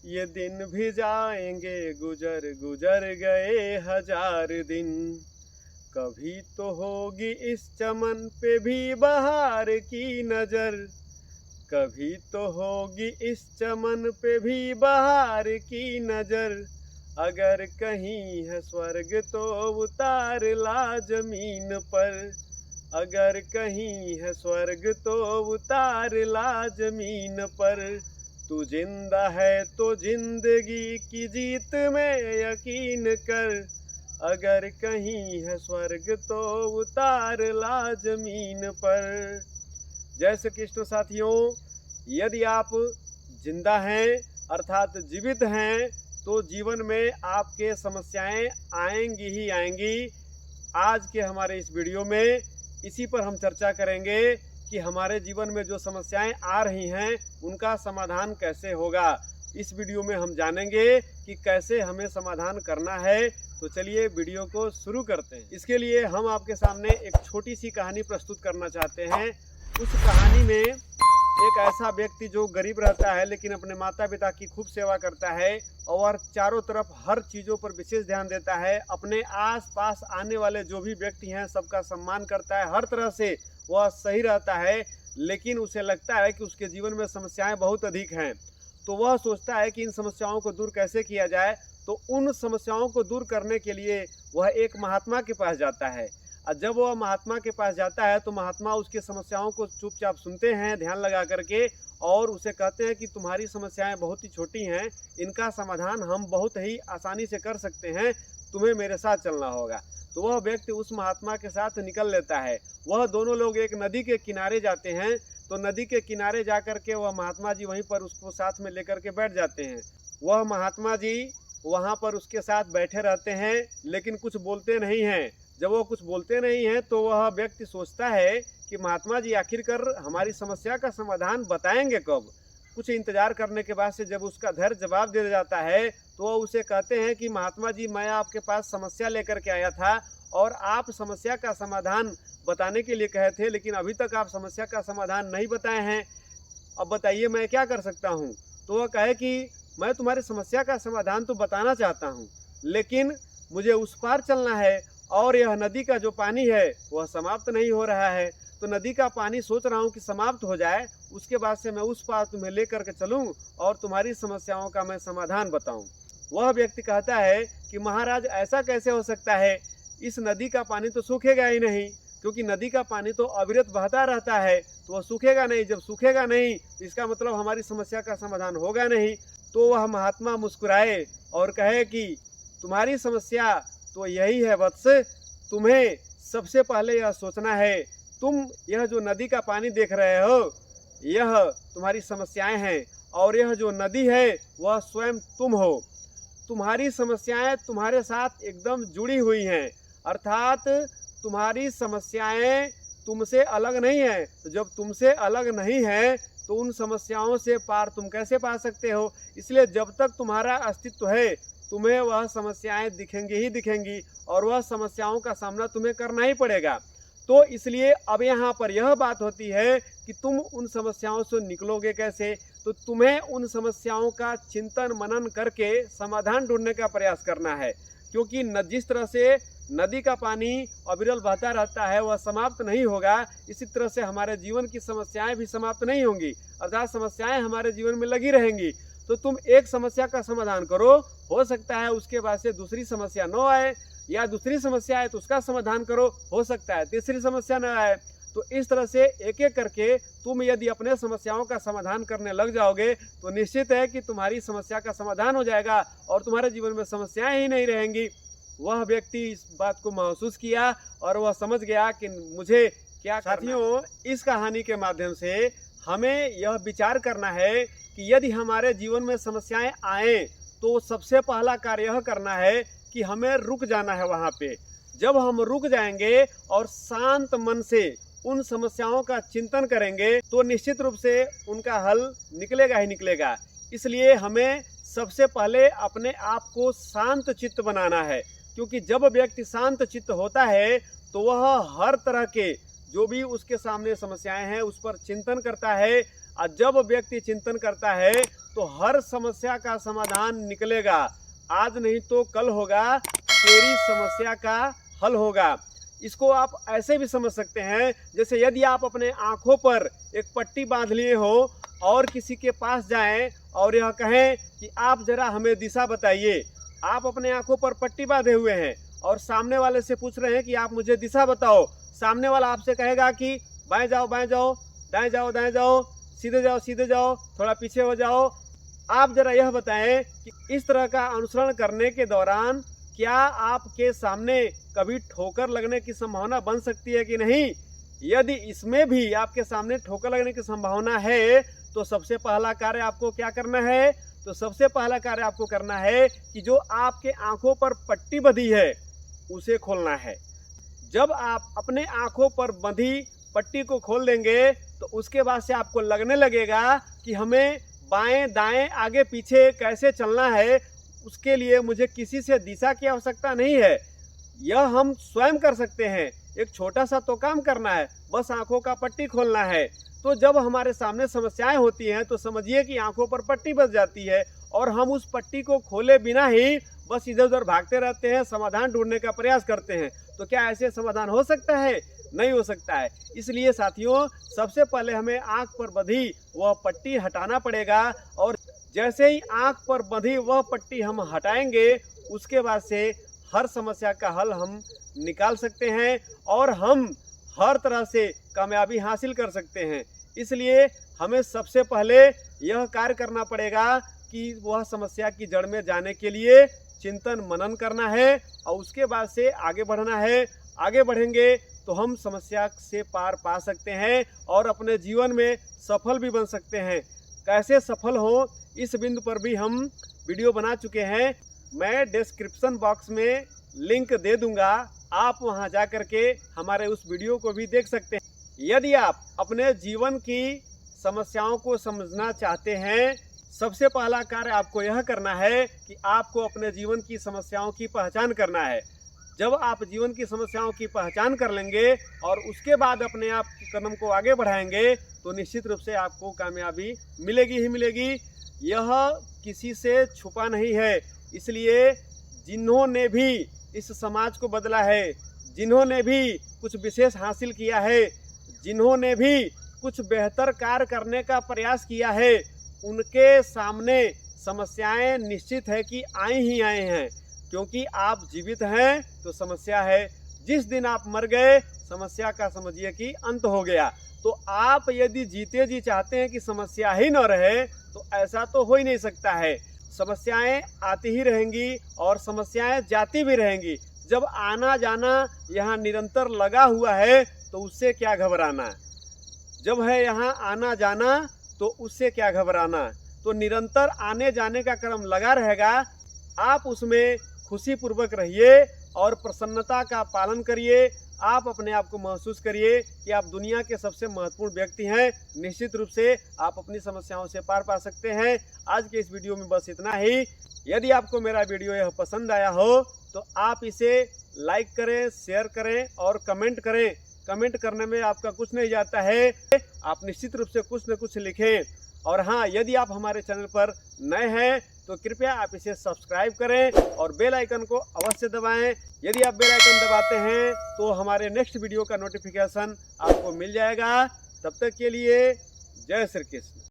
ये दिन भी जाएंगे, गुजर गुजर गए 1000 दिन। कभी तो होगी इस चमन पे भी बहार की नजर, कभी तो होगी इस चमन पे भी बहार की नजर। अगर कहीं है स्वर्ग तो उतार ला जमीन पर, अगर कहीं है स्वर्ग तो उतार ला जमीन पर। तू जिंदा है तो जिंदगी की जीत में यकीन कर, अगर कहीं है स्वर्ग तो उतार ला जमीन पर। जय श्री कृष्ण साथियों, यदि आप जिंदा हैं अर्थात जीवित हैं तो जीवन में आपके समस्याएं आएंगी ही आएंगी। आज के हमारे इस वीडियो में इसी पर हम चर्चा करेंगे कि हमारे जीवन में जो समस्याएं आ रही हैं उनका समाधान कैसे होगा। इस वीडियो में हम जानेंगे कि कैसे हमें समाधान करना है। तो चलिए वीडियो को शुरू करते हैं। इसके लिए हम आपके सामने एक छोटी सी कहानी प्रस्तुत करना चाहते हैं। उस कहानी में एक ऐसा व्यक्ति जो गरीब रहता है लेकिन अपने माता पिता की खूब सेवा करता है और चारों तरफ हर चीज़ों पर विशेष ध्यान देता है। अपने आस पास आने वाले जो भी व्यक्ति हैं सबका सम्मान करता है, हर तरह से वह सही रहता है। लेकिन उसे लगता है कि उसके जीवन में समस्याएं बहुत अधिक हैं, तो वह सोचता है कि इन समस्याओं को दूर कैसे किया जाए। तो उन समस्याओं को दूर करने के लिए वह एक महात्मा के पास जाता है। और जब वह महात्मा के पास जाता है तो महात्मा उसकी समस्याओं को चुपचाप सुनते हैं ध्यान लगा करके, और उसे कहते हैं कि तुम्हारी समस्याएं बहुत ही छोटी हैं, इनका समाधान हम बहुत ही आसानी से कर सकते हैं, तुम्हें मेरे साथ चलना होगा। तो वह व्यक्ति उस महात्मा के साथ निकल लेता है। वह दोनों लोग एक नदी के किनारे जाते हैं। तो नदी के किनारे जा कर के वह महात्मा जी वहीं पर उसको साथ में लेकर के बैठ जाते हैं। वह महात्मा जी वहाँ पर उसके साथ बैठे रहते हैं लेकिन कुछ बोलते नहीं हैं। जब वो कुछ बोलते नहीं हैं तो वह व्यक्ति सोचता है कि महात्मा जी आखिरकार हमारी समस्या का समाधान बताएंगे कब। कुछ इंतजार करने के बाद से जब उसका धैर्य जवाब दे जाता है तो वह उसे कहते हैं कि महात्मा जी मैं आपके पास समस्या लेकर के आया था और आप समस्या का समाधान बताने के लिए कहे थे, लेकिन अभी तक आप समस्या का समाधान नहीं बताए हैं। अब बताइए मैं क्या कर सकता हूँ। तो वह कहे कि मैं तुम्हारी समस्या का समाधान तो बताना चाहता हूँ, लेकिन मुझे उस पार चलना है और यह नदी का जो पानी है वह समाप्त नहीं हो रहा है। तो नदी का पानी सोच रहा हूँ कि समाप्त हो जाए, उसके बाद से मैं उस पार तुम्हें लेकर के चलूँ और तुम्हारी समस्याओं का मैं समाधान बताऊँ। वह व्यक्ति कहता है कि महाराज ऐसा कैसे हो सकता है, इस नदी का पानी तो सूखेगा ही नहीं, क्योंकि नदी का पानी तो अविरत बहता रहता है, तो वह सूखेगा नहीं। जब सूखेगा नहीं तो इसका मतलब हमारी समस्या का समाधान होगा नहीं। तो वह महात्मा मुस्कुराए और कहे कि तुम्हारी समस्या तो यही है वत्स, तुम्हें सबसे पहले यह सोचना है, तुम यह जो नदी का पानी देख रहे हो यह तुम्हारी समस्याएं हैं और यह जो नदी है वह स्वयं तुम हो। तुम्हारी समस्याएं तुम्हारे साथ एकदम जुड़ी हुई हैं, अर्थात तुम्हारी समस्याएं तुमसे अलग नहीं हैं। तो जब तुमसे अलग नहीं है तो उन समस्याओं से पार तुम कैसे पा सकते हो। इसलिए जब तक तुम्हारा अस्तित्व है तुम्हें वह समस्याएं दिखेंगी ही दिखेंगी और वह समस्याओं का सामना तुम्हें करना ही पड़ेगा। तो इसलिए अब यहाँ पर यह बात होती है कि तुम उन समस्याओं से निकलोगे कैसे। तो तुम्हें उन समस्याओं का चिंतन मनन करके समाधान ढूंढने का प्रयास करना है, क्योंकि जिस तरह से नदी का पानी अविरल बहता रहता है वह समाप्त नहीं होगा, इसी तरह से हमारे जीवन की समस्याएं भी समाप्त नहीं होंगी, अर्थात समस्याएं हमारे जीवन में लगी रहेंगी। तो तुम एक समस्या का समाधान करो, हो सकता है उसके बाद से दूसरी समस्या न आए, या दूसरी समस्या आए तो उसका समाधान करो, हो सकता है तीसरी समस्या न आए। तो इस तरह से एक एक करके तुम यदि अपने समस्याओं का समाधान करने लग जाओगे तो निश्चित है कि तुम्हारी समस्या का समाधान हो जाएगा और तुम्हारे जीवन में समस्याएं ही नहीं रहेंगी। वह व्यक्ति इस बात को महसूस किया और वह समझ गया कि मुझे क्या करना है। साथियों, इस कहानी के माध्यम से हमें यह विचार करना है कि यदि हमारे जीवन में समस्याएं आएँ तो सबसे पहला कार्य यह करना है कि हमें रुक जाना है वहाँ पे। जब हम रुक जाएंगे और शांत मन से उन समस्याओं का चिंतन करेंगे तो निश्चित रूप से उनका हल निकलेगा ही निकलेगा। इसलिए हमें सबसे पहले अपने आप को शांत चित्त बनाना है, क्योंकि जब व्यक्ति शांत चित्त होता है तो वह हर तरह के जो भी उसके सामने समस्याएं हैं उस पर चिंतन करता है। और जब व्यक्ति चिंतन करता है तो हर समस्या का समाधान निकलेगा। आज नहीं तो कल होगा, तेरी समस्या का हल होगा। इसको आप ऐसे भी समझ सकते हैं, जैसे यदि आप अपने आँखों पर एक पट्टी बांध लिए हो और किसी के पास जाएं और यह कहें कि आप जरा हमें दिशा बताइए। आप अपने आँखों पर पट्टी बांधे हुए हैं और सामने वाले से पूछ रहे हैं कि आप मुझे दिशा बताओ। सामने वाला आपसे कहेगा कि बाएं जाओ, दाएं जाओ, दाएं जाओ, सीधे जाओ, थोड़ा पीछे हो जाओ। आप जरा यह बताएं कि इस तरह का अनुसरण करने के दौरान क्या आपके सामने कभी ठोकर लगने की संभावना बन सकती है कि नहीं? यदि इसमें भी आपके सामने ठोकर लगने की संभावना है तो सबसे पहला कार्य आपको क्या करना है? तो सबसे पहला कार्य आपको करना है कि जो आपके आंखों पर पट्टी बंधी है उसे खोलना है। जब आप अपने आंखों पर बंधी पट्टी को खोल देंगे तो उसके बाद से आपको लगने लगेगा कि हमें बाएं दाएं आगे पीछे कैसे चलना है, उसके लिए मुझे किसी से दिशा की आवश्यकता नहीं है, यह हम स्वयं कर सकते हैं। एक छोटा सा तो काम करना है, बस आंखों का पट्टी खोलना है। तो जब हमारे सामने समस्याएं होती हैं तो समझिए कि आंखों पर पट्टी बस जाती है और हम उस पट्टी को खोले बिना ही बस इधर उधर भागते रहते हैं, समाधान ढूंढने का प्रयास करते हैं। तो क्या ऐसे समाधान हो सकता है? नहीं हो सकता है। इसलिए साथियों, सबसे पहले हमें आंख पर बंधी वह पट्टी हटाना पड़ेगा और जैसे ही आंख पर बंधी वह पट्टी हम हटाएंगे उसके बाद से हर समस्या का हल हम निकाल सकते हैं और हम हर तरह से कामयाबी हासिल कर सकते हैं। इसलिए हमें सबसे पहले यह कार्य करना पड़ेगा कि वह समस्या की जड़ में जाने के लिए चिंतन मनन करना है और उसके बाद से आगे बढ़ना है। आगे बढ़ेंगे तो हम समस्या से पार पा सकते हैं और अपने जीवन में सफल भी बन सकते हैं। कैसे सफल हो, इस बिंदु पर भी हम वीडियो बना चुके हैं। मैं डिस्क्रिप्शन बॉक्स में लिंक दे दूंगा, आप वहां जा करके हमारे उस वीडियो को भी देख सकते हैं। यदि आप अपने जीवन की समस्याओं को समझना चाहते हैं, सबसे पहला कार्य आपको यह करना है कि आपको अपने जीवन की समस्याओं की पहचान करना है। जब आप जीवन की समस्याओं की पहचान कर लेंगे और उसके बाद अपने आप कदम को आगे बढ़ाएंगे तो निश्चित रूप से आपको कामयाबी मिलेगी ही मिलेगी। यह किसी से छुपा नहीं है। इसलिए जिन्होंने भी इस समाज को बदला है, जिन्होंने भी कुछ विशेष हासिल किया है, जिन्होंने भी कुछ बेहतर कार्य करने का प्रयास किया है, उनके सामने समस्याएं निश्चित है कि आई ही आए हैं। क्योंकि आप जीवित हैं तो समस्या है, जिस दिन आप मर गए समस्या का समझिए कि अंत हो गया। तो आप यदि जीते जी चाहते हैं कि समस्या ही न रहे तो ऐसा तो हो ही नहीं सकता है। समस्याएं आती ही रहेंगी और समस्याएं जाती भी रहेंगी। जब आना जाना यहाँ निरंतर लगा हुआ है तो उससे क्या घबराना। जब है यहाँ आना जाना तो उससे क्या घबराना। तो निरंतर आने जाने का क्रम लगा रहेगा। आप उसमें खुशीपूर्वक रहिए और प्रसन्नता का पालन करिए। आप अपने आप को महसूस करिए कि आप दुनिया के सबसे महत्वपूर्ण व्यक्ति हैं। निश्चित रूप से आप अपनी समस्याओं से पार पा सकते हैं। आज के इस वीडियो में बस इतना ही। यदि आपको मेरा वीडियो यह पसंद आया हो तो आप इसे लाइक करें, शेयर करें और कमेंट करें। कमेंट करने में आपका कुछ नहीं जाता है, आप निश्चित रूप से कुछ न कुछ लिखें। और हाँ, यदि आप हमारे चैनल पर नए हैं तो कृपया आप इसे सब्सक्राइब करें और बेल आइकन को अवश्य दबाएं। यदि आप बेल आइकन दबाते हैं तो हमारे नेक्स्ट वीडियो का नोटिफिकेशन आपको मिल जाएगा। तब तक के लिए जय श्री कृष्ण।